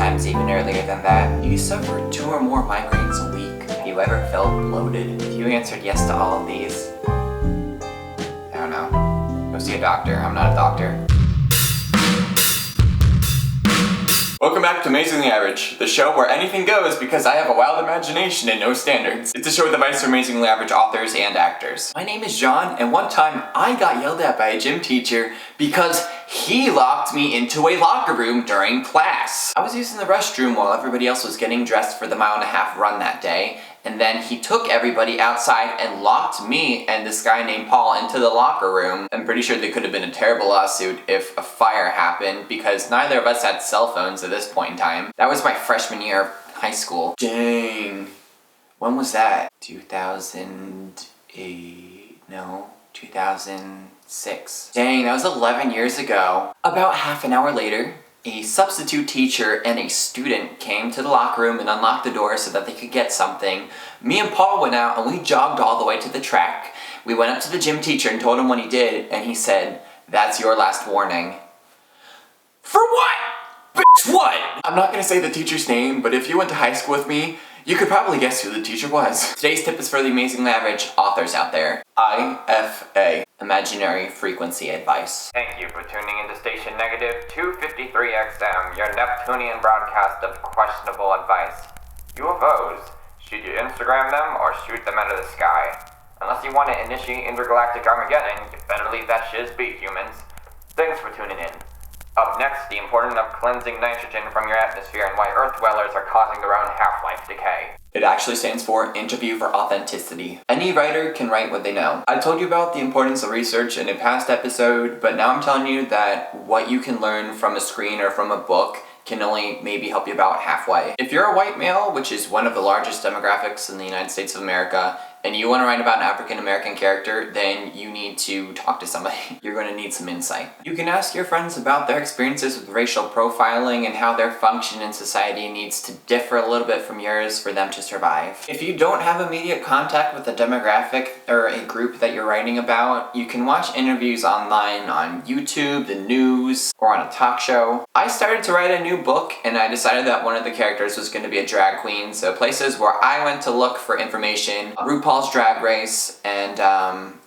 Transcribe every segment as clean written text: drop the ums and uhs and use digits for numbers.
sometimes even earlier than that. Do you suffer 2 or more migraines a week? Have you ever felt bloated? If you answered yes to all of these, I don't know. Go see a doctor. I'm not a doctor. Welcome back to Amazingly Average, the show where anything goes because I have a wild imagination and no standards. It's a show with advice for amazingly average authors and actors. My name is John, and one time I got yelled at by a gym teacher because he locked me into a locker room during class. I was using the restroom while everybody else was getting dressed for the 1.5-mile run that day, and then he took everybody outside and locked me and this guy named Paul into the locker room. I'm pretty sure there could have been a terrible lawsuit if a fire happened because neither of us had cell phones at this point in time. That was my freshman year of high school. Dang. When was that? 2008? No, 2006. Dang, that was 11 years ago. About half an hour later, a substitute teacher and a student came to the locker room and unlocked the door so that they could get something. Me and Paul went out and we jogged all the way to the track. We went up to the gym teacher and told him what he did, and he said, "That's your last warning." For what? Bitch, what? I'm not gonna say the teacher's name, but if you went to high school with me, you could probably guess who the teacher was. Today's tip is for the amazingly average authors out there. IFA, Imaginary Frequency Advice. Thank you for tuning into station negative 253 XM, your Neptunian broadcast of questionable advice. UFOs, should you Instagram them or shoot them out of the sky? Unless you want to initiate intergalactic Armageddon, you better leave that shiz be, humans. Thanks for tuning in. Up next, the importance of cleansing nitrogen from your atmosphere and why Earth dwellers are causing their own half-life decay. It actually stands for Interview for Authenticity. Any writer can write what they know. I told you about the importance of research in a past episode, but now I'm telling you that what you can learn from a screen or from a book can only maybe help you about halfway. If you're a white male, which is one of the largest demographics in the United States of America, and you want to write about an African American character, then you need to talk to somebody. You're going to need some insight. You can ask your friends about their experiences with racial profiling and how their function in society needs to differ a little bit from yours for them to survive. If you don't have immediate contact with a demographic or a group that you're writing about, you can watch interviews online on YouTube, the news, or on a talk show. I started to write a new book, and I decided that one of the characters was going to be a drag queen, so places where I went to look for information, RuPaul's Drag Race, and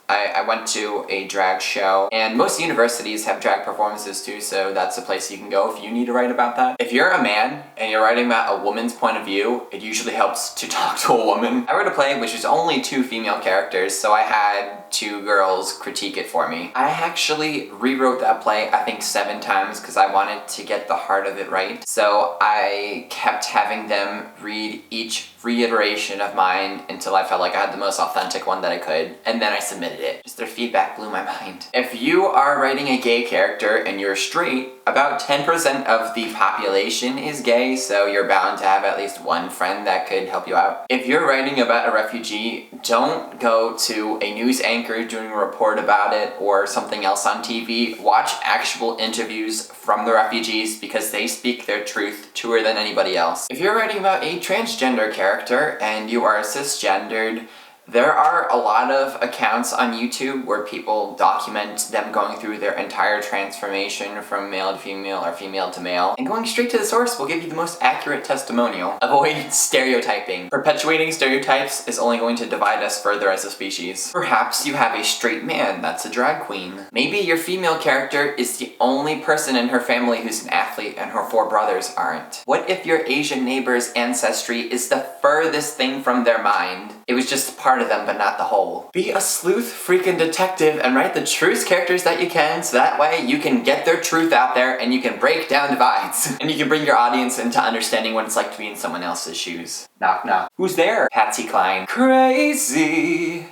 I went to a drag show, and most universities have drag performances too, so that's a place you can go if you need to write about that. If you're a man and you're writing about a woman's point of view, it usually helps to talk to a woman. I wrote a play which was only 2 female characters, so I had 2 girls critique it for me. I actually rewrote that play, I think 7 times, because I wanted to get the heart of it right. So I kept having them read each reiteration of mine until I felt like I had the most authentic one that I could, and then I submitted it. Just their feedback blew my mind. If you are writing a gay character and you're straight, about 10% of the population is gay, so you're bound to have at least one friend that could help you out. If you're writing about a refugee, don't go to a news anchor doing a report about it or something else on TV. Watch actual interviews from the refugees because they speak their truth truer than anybody else. If you're writing about a transgender character and you are cisgendered, there are a lot of accounts on YouTube where people document them going through their entire transformation from male to female or female to male. And going straight to the source will give you the most accurate testimonial. Avoid stereotyping. Perpetuating stereotypes is only going to divide us further as a species. Perhaps you have a straight man that's a drag queen. Maybe your female character is the only person in her family who's an athlete and her 4 brothers aren't. What if your Asian neighbor's ancestry is the furthest thing from their mind? It was just part of them, but not the whole. Be a sleuth freaking detective and write the truest characters that you can, so that way you can get their truth out there and you can break down divides. And you can bring your audience into understanding what it's like to be in someone else's shoes. Knock knock. Who's there? Patsy Cline. Crazy.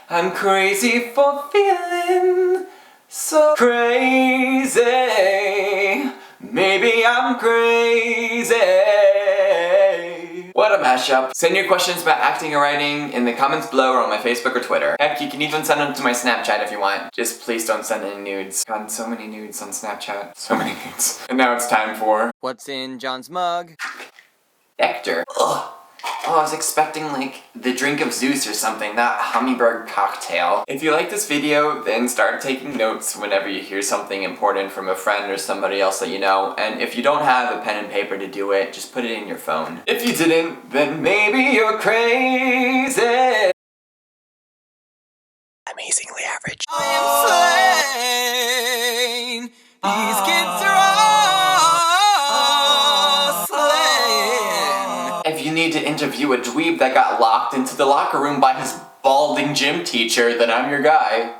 I'm crazy for feeling so crazy. Maybe I'm crazy. What a mashup. Send your questions about acting or writing in the comments below or on my Facebook or Twitter. Heck, you can even send them to my Snapchat if you want. Just please don't send any nudes. Gotten so many nudes on Snapchat. So many nudes. And now it's time for... What's in John's mug? Nectar. Ugh. Oh, I was expecting like the drink of Zeus or something, that hummingbird cocktail. If you like this video, then start taking notes whenever you hear something important from a friend or somebody else that you know. And if you don't have a pen and paper to do it, just put it in your phone. If you didn't, then maybe you're crazy. Amazingly average. I am slain. These kids are all slain. If you need to interview a dweeb that got locked into the locker room by his balding gym teacher, then I'm your guy.